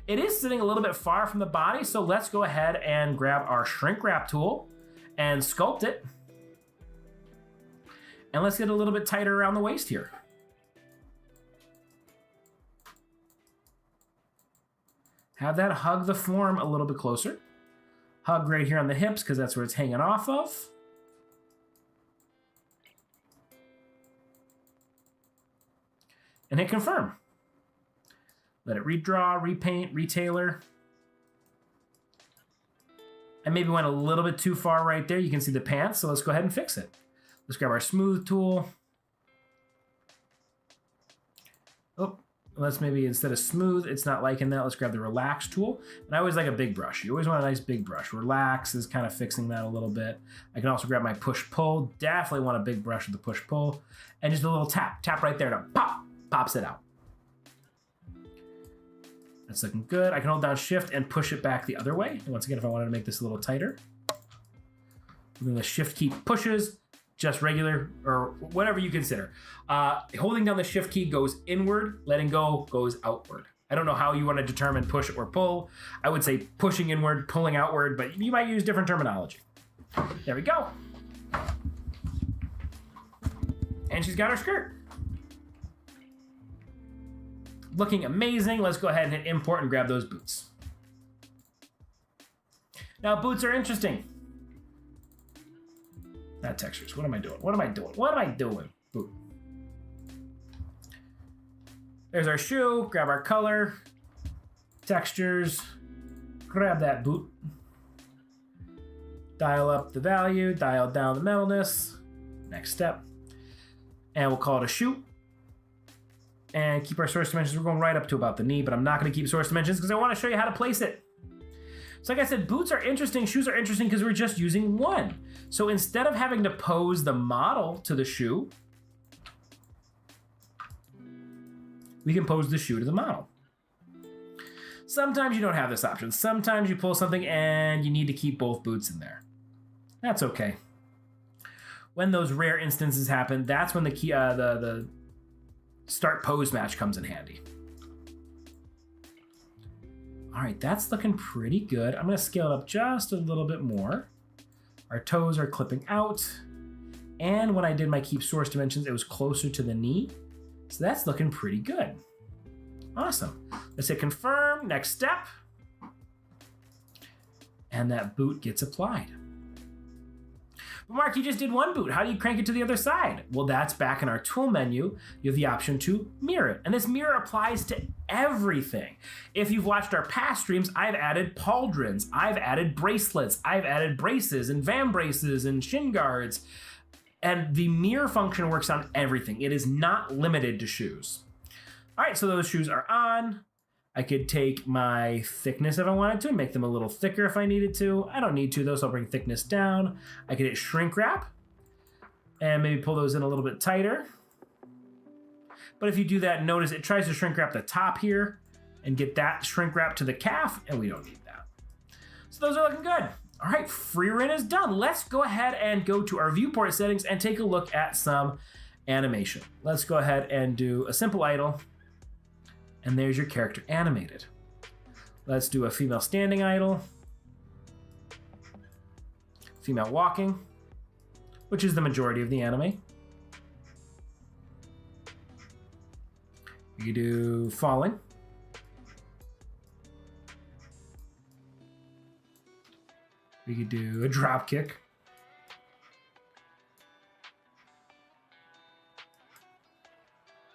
It is sitting a little bit far from the body, so let's go ahead and grab our shrink wrap tool and sculpt it. And let's get a little bit tighter around the waist here. Have that hug the form a little bit closer. Hug right here on the hips because that's where it's hanging off of. And hit confirm. Let it redraw, repaint, retailor. I maybe went a little bit too far right there. You can see the pants, so let's go ahead and fix it. Let's grab our smooth tool. Oh, let's maybe instead of smooth, it's not liking that. Let's grab the relax tool. And I always like a big brush. You always want a nice big brush. Relax is kind of fixing that a little bit. I can also grab my push pull. Definitely want a big brush with the push pull. And just a little tap. Tap right there to pop. Pops it out. That's looking good. I can hold down shift and push it back the other way. And once again, if I wanted to make this a little tighter, then the shift key pushes, just regular or whatever you consider. Holding down the shift key goes inward, letting go goes outward. I don't know how you want to determine push or pull. I would say pushing inward, pulling outward, but you might use different terminology. There we go. And she's got her skirt. Looking amazing. Let's go ahead and hit import and grab those boots. Now, boots are interesting. Not textures. What am I doing? What am I doing? What am I doing? Boot. There's our shoe. Grab our color. Textures. Grab that boot. Dial up the value. Dial down the metalness. Next step. And we'll call it a shoe. And keep our source dimensions. We're going right up to about the knee, but I'm not going to keep source dimensions because I want to show you how to place it. So like I said, boots are interesting, shoes are interesting because we're just using one. So instead of having to pose the model to the shoe, we can pose the shoe to the model. Sometimes you don't have this option. Sometimes you pull something and you need to keep both boots in there. That's okay. When those rare instances happen, that's when the Start Pose Match comes in handy. All right, that's looking pretty good. I'm gonna scale it up just a little bit more. Our toes are clipping out. And when I did my keep source dimensions, it was closer to the knee. So that's looking pretty good. Awesome. Let's hit confirm, next step. And that boot gets applied. But Mark, you just did one boot. How do you crank it to the other side? Well, that's back in our tool menu. You have the option to mirror it. And this mirror applies to everything. If you've watched our past streams, I've added pauldrons, I've added bracelets, I've added braces and van braces and shin guards. And the mirror function works on everything. It is not limited to shoes. All right, so those shoes are on. I could take my thickness if I wanted to and make them a little thicker if I needed to. I don't need to though, so I'll bring thickness down. I could hit shrink wrap and maybe pull those in a little bit tighter. But if you do that, notice it tries to shrink wrap the top here and get that shrink wrap to the calf, and we don't need that. So those are looking good. All right, Frieren is done. Let's go ahead and go to our viewport settings and take a look at some animation. Let's go ahead and do a simple idle. And there's your character animated. Let's do a female standing idle. Female walking, which is the majority of the anime. We could do falling. We could do a drop kick.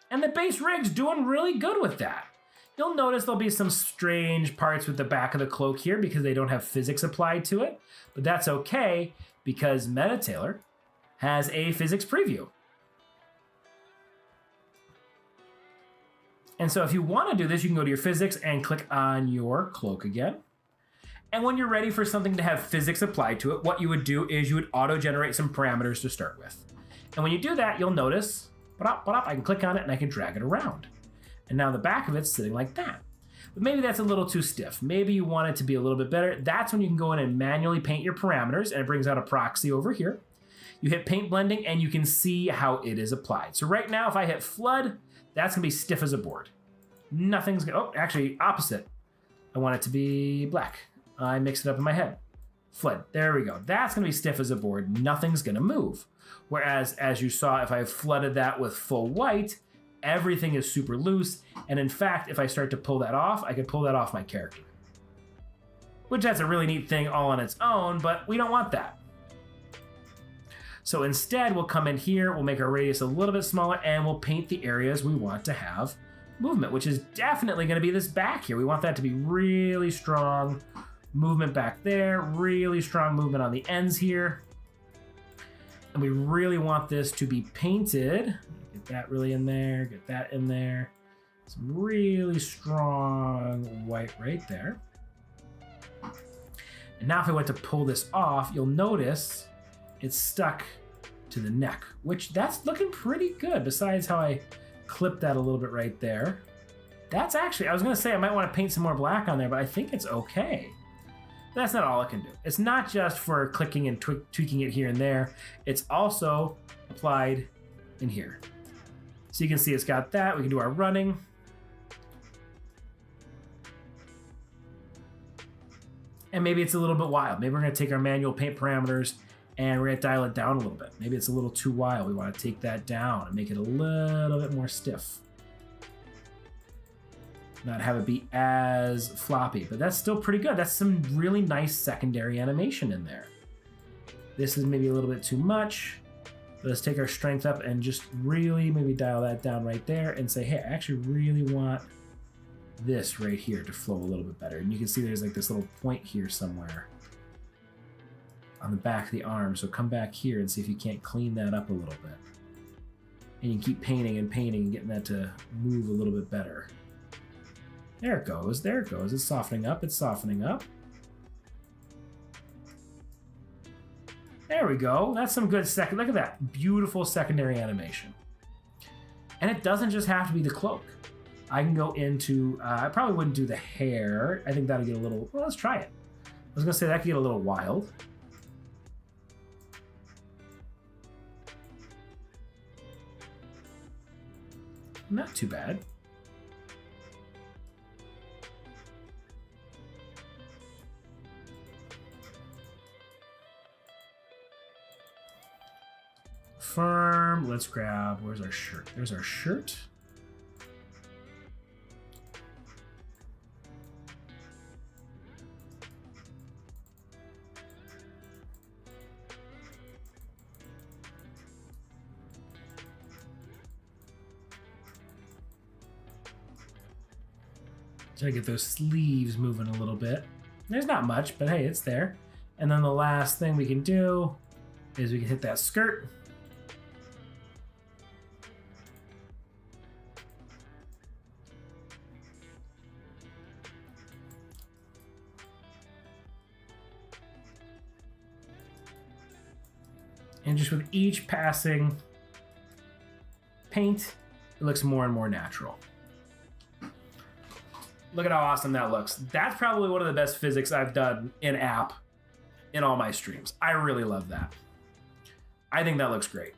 And the base rig's doing really good with that. You'll notice there'll be some strange parts with the back of the cloak here because they don't have physics applied to it, but that's okay because MetaTailor has a physics preview. And so if you want to do this, you can go to your physics and click on your cloak again. And when you're ready for something to have physics applied to it, what you would do is you would auto-generate some parameters to start with. And when you do that, you'll notice I can click on it and I can drag it around. And now the back of it's sitting like that. But maybe that's a little too stiff. Maybe you want it to be a little bit better. That's when you can go in and manually paint your parameters, and it brings out a proxy over here. You hit paint blending and you can see how it is applied. So right now, if I hit flood, that's gonna be stiff as a board. Nothing's gonna, oh, actually opposite. I want it to be black. I mix it up in my head. Flood, there we go. That's gonna be stiff as a board. Nothing's gonna move. Whereas, as you saw, if I flooded that with full white, everything is super loose. And in fact, if I start to pull that off, I could pull that off my character. Which that's a really neat thing all on its own, but we don't want that. So instead, we'll come in here, we'll make our radius a little bit smaller, and we'll paint the areas we want to have movement, which is definitely gonna be this back here. We want that to be really strong movement back there, really strong movement on the ends here. And we really want this to be painted. Get that really in there, get that in there. Some really strong white right there. And now if I went to pull this off, you'll notice it's stuck to the neck, which that's looking pretty good besides how I clipped that a little bit right there. That's actually, I was gonna say I might want to paint some more black on there, but I think it's okay. That's not all it can do. It's not just for clicking and tweaking it here and there. It's also applied in here. So you can see it's got that. We can do our running. And maybe it's a little bit wild. Maybe we're gonna take our manual paint parameters and we're gonna dial it down a little bit. Maybe it's a little too wild. We wanna take that down and make it a little bit more stiff. Not have it be as floppy, but that's still pretty good. That's some really nice secondary animation in there. This is maybe a little bit too much. Let's take our strength up and just really maybe dial that down right there and say, hey, I actually really want this right here to flow a little bit better. And you can see there's like this little point here somewhere on the back of the arm. So come back here and see if you can't clean that up a little bit. And you can keep painting and painting and getting that to move a little bit better. There it goes, there it goes. It's softening up, it's softening up. There we go. That's some good second. Look at that. Beautiful secondary animation. And it doesn't just have to be the cloak. I can go into, I probably wouldn't do the hair. I think that'll get a little, well, let's try it. I was gonna say that could get a little wild. Not too bad. Firm. Let's grab, where's our shirt? There's our shirt. Try to get those sleeves moving a little bit. There's not much, but hey, it's there. And then the last thing we can do is we can hit that skirt. And just with each passing paint, it looks more and more natural. Look at how awesome that looks. That's probably one of the best physics I've done in app in all my streams. I really love that. I think that looks great.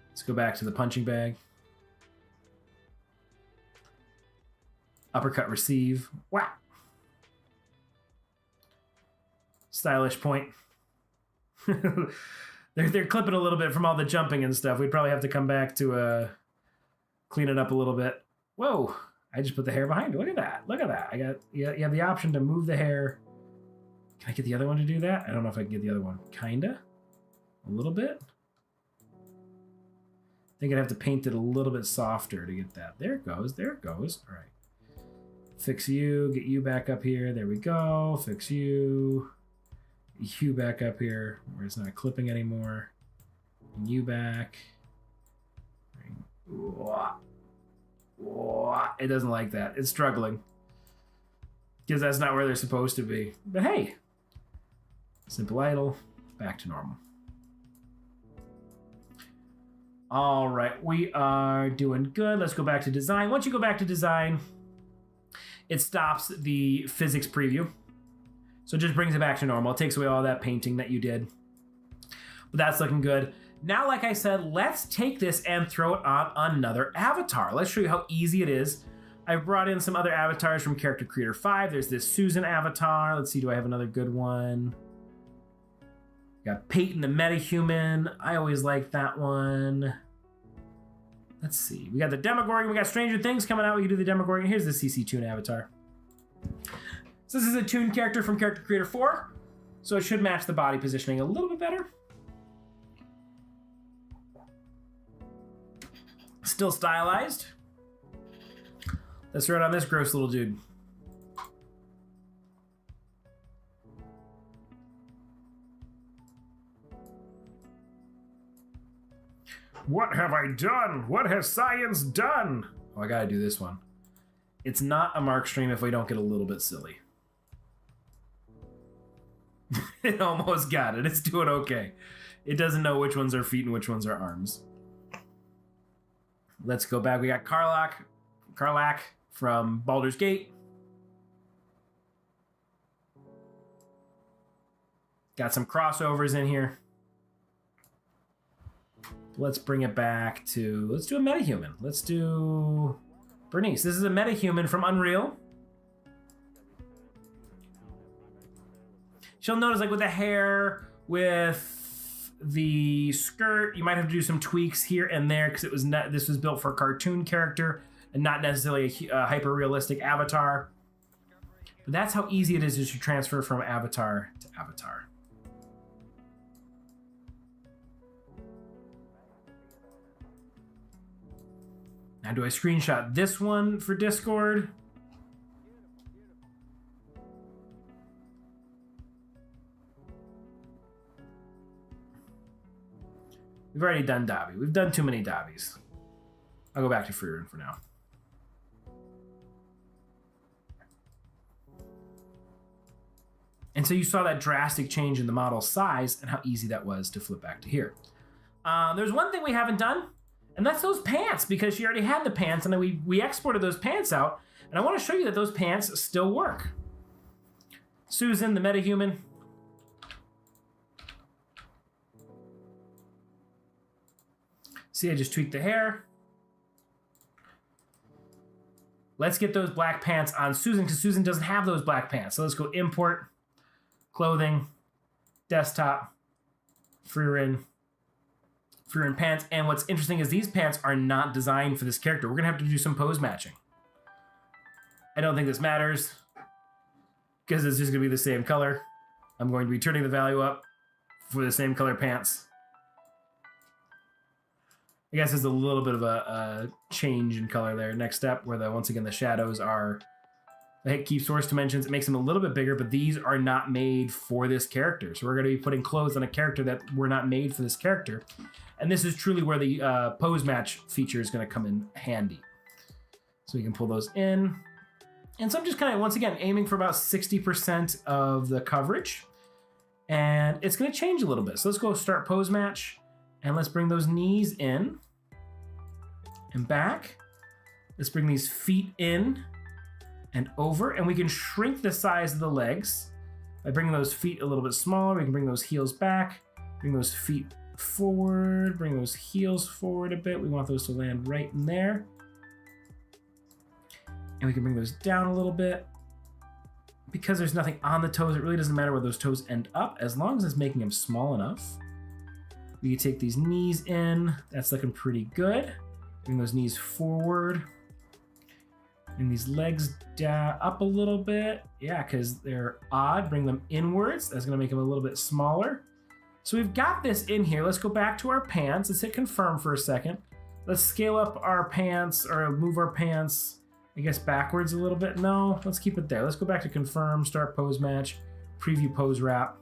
Let's go back to the punching bag. Uppercut receive. Wow. Stylish point. they're clipping a little bit from all the jumping and stuff. We'd probably have to come back to clean it up a little bit. Whoa, I just put the hair behind it. Look at that. Look at that. I got, you have the option to move the hair. Can I get the other one to do that? I don't know if I can get the other one. Kinda. A little bit. I think I'd have to paint it a little bit softer to get that. There it goes. There it goes. All right. Fix you. Get you back up here. There we go. Fix you. You back up here where it's not clipping anymore. You back. It doesn't like that. It's struggling. Because that's not where they're supposed to be. But hey. Simple idle. Back to normal. All right. We are doing good. Let's go back to design. Once you go back to design, it stops the physics preview. So it just brings it back to normal. It takes away all that painting that you did. But that's looking good. Now, like I said, let's take this and throw it on another avatar. Let's show you how easy it is. I've brought in some other avatars from Character Creator 5. There's this Susan avatar. Let's see, do I have another good one? Got Peyton the Metahuman. I always like that one. Let's see. We got the Demogorgon. We got Stranger Things coming out. We can do the Demogorgon. Here's the CC Toon avatar. So this is a Toon character from Character Creator 4. So it should match the body positioning a little bit better. Still stylized. Let's throw it on this gross little dude. What have I done? What has science done? Oh, I gotta do this one. It's not a Mark stream if we don't get a little bit silly. It almost got it. It's doing okay. It doesn't know which ones are feet and which ones are arms. Let's go back. We got Karlach from Baldur's Gate. Got some crossovers in here. Let's bring it back to, let's do a metahuman. Let's do Bernice. This is a metahuman from Unreal. She'll notice, like, with the hair, with the skirt, you might have to do some tweaks here and there because it was this was built for a cartoon character and not necessarily a hyper realistic avatar. But that's how easy it is to transfer from avatar to avatar. Now, do I screenshot this one for Discord? We've already done Dobby. We've done too many Dobbies. I'll go back to Frieren for now. And so you saw that drastic change in the model size and how easy that was to flip back to here. There's one thing we haven't done, and that's those pants, because she already had the pants, and then we exported those pants out, and I want to show you that those pants still work. Susan, the metahuman. See, I just tweaked the hair. Let's get those black pants on Susan, because Susan doesn't have those black pants. So let's go import, clothing, desktop, Frieren pants. And what's interesting is these pants are not designed for this character. We're going to have to do some pose matching. I don't think this matters because it's just going to be the same color. I'm going to be turning the value up for the same color pants. I guess there's a little bit of a change in color there. Next step, where once again the shadows are. I hit keep source dimensions. It makes them a little bit bigger, but these are not made for this character. So we're going to be putting clothes on a character that were not made for this character. And this is truly where the pose match feature is going to come in handy. So we can pull those in. And so I'm just kind of, once again, aiming for about 60% of the coverage. And it's going to change a little bit. So let's go start pose match. And let's bring those knees in and back. Let's bring these feet in and over. And we can shrink the size of the legs by bringing those feet a little bit smaller. We can bring those heels back, bring those feet forward, bring those heels forward a bit. We want those to land right in there. And we can bring those down a little bit. Because there's nothing on the toes, it really doesn't matter where those toes end up, as long as it's making them small enough. We can take these knees in. That's looking pretty good. Bring those knees forward. Bring these legs down, up a little bit. Yeah, because they're odd. Bring them inwards. That's going to make them a little bit smaller. So we've got this in here. Let's go back to our pants. Let's hit confirm for a second. Let's scale up our pants, or move our pants, I guess, backwards a little bit. No, let's keep it there. Let's go back to confirm, start pose match, preview pose wrap.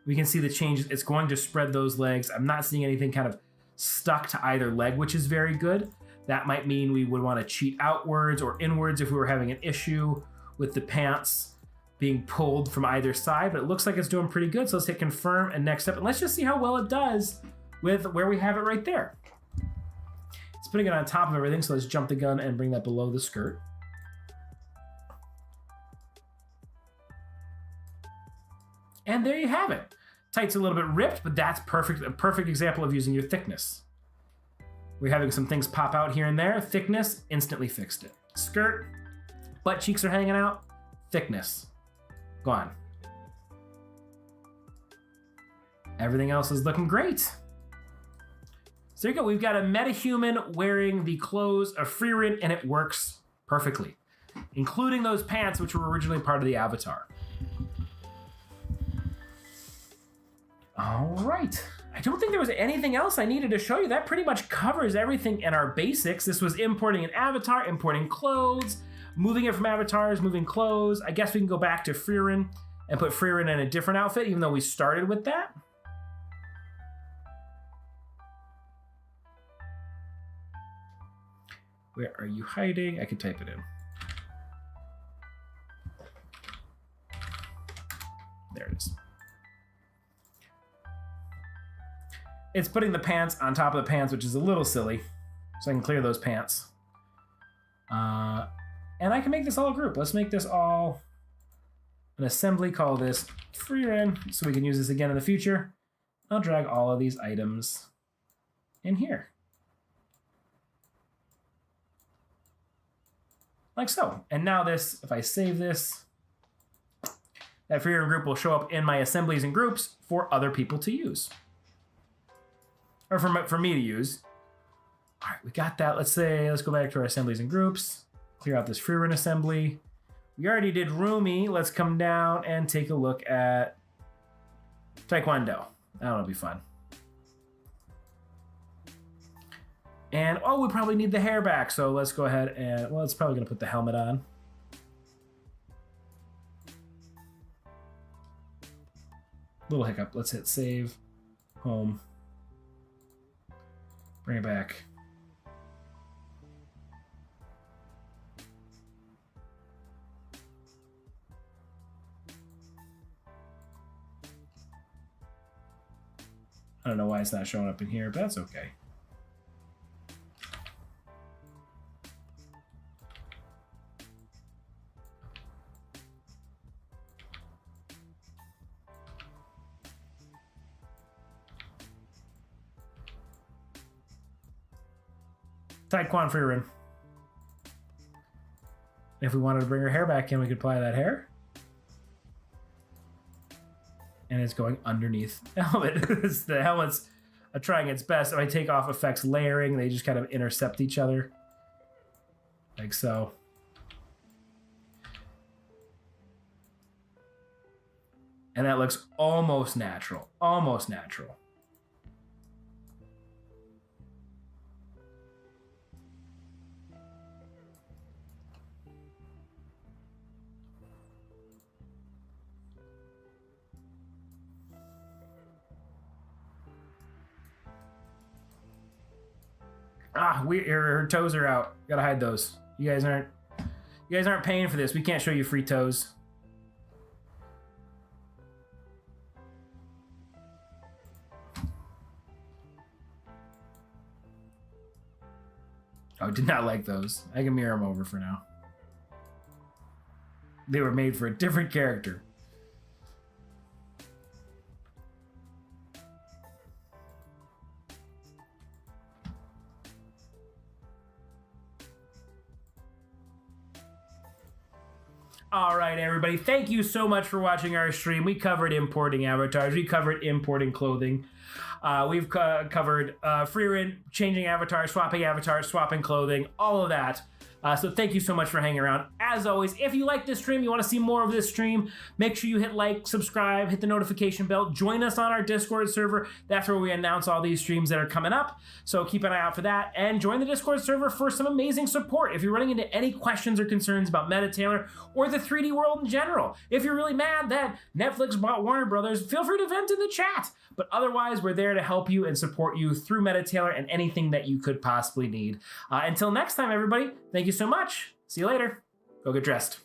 We can see the changes. It's going to spread those legs. I'm not seeing anything kind of stuck to either leg, which is very good. That might mean we would want to cheat outwards or inwards if we were having an issue with the pants being pulled from either side, but it looks like it's doing pretty good. So let's hit confirm and next step. And let's just see how well it does with where we have it right there. It's putting it on top of everything. So let's jump the gun and bring that below the skirt. And there you have it. Tight's a little bit ripped, but that's perfect. A perfect example of using your thickness. We're having some things pop out here and there. Thickness, instantly fixed it. Skirt, butt cheeks are hanging out. Thickness, gone. Everything else is looking great. So there you go. We've got a metahuman wearing the clothes of Frieren, and it works perfectly, including those pants, which were originally part of the avatar. All right. I don't think there was anything else I needed to show you. That pretty much covers everything in our basics. This was importing an avatar, importing clothes, moving it from avatars, moving clothes. I guess we can go back to Frieren and put Frieren in a different outfit, even though we started with that. Where are you hiding? I could type it in. There it is. It's putting the pants on top of the pants, which is a little silly. So I can clear those pants. And I can make this all a group. Let's make this all an assembly. Call this Frieren, so we can use this again in the future. I'll drag all of these items in here. Like so. And now this, if I save this, that Frieren group will show up in my assemblies and groups for other people to use. Or for me to use. All right, we got that. Let's go back to our assemblies and groups. Clear out this Frieren assembly. We already did Rumi. Let's come down and take a look at Taekwondo. That'll be fun. And, we probably need the hair back. So let's go ahead and, it's probably going to put the helmet on. Little hiccup. Let's hit save, home. Bring it back. I don't know why it's not showing up in here, but that's okay. Taekwondo Frieren. If we wanted to bring her hair back in, we could apply that hair. and it's going underneath the helmet. The helmet's trying its best. If I take off effects layering, they just kind of intercept each other. Like so. And that looks almost natural. Almost natural. Her toes are out. Gotta hide those. You guys aren't paying for this. We can't show you free toes. Oh, did not like those. I can mirror them over for now. They were made for a different character. All right, everybody. Thank you so much for watching our stream. We covered importing avatars. We covered importing clothing. We've covered Frieren, changing avatars, swapping clothing, all of that. So thank you so much for hanging around. As always, if you like this stream, you want to see more of this stream, make sure you hit like, subscribe, hit the notification bell, join us on our Discord server. That's where we announce all these streams that are coming up. So keep an eye out for that and join the Discord server for some amazing support. If you're running into any questions or concerns about MetaTailor or the 3D world in general, if you're really mad that Netflix bought Warner Brothers, feel free to vent in the chat. But otherwise, we're there to help you and support you through MetaTailor and anything that you could possibly need. Until next time, everybody, thank you so much. See you later. Go get dressed.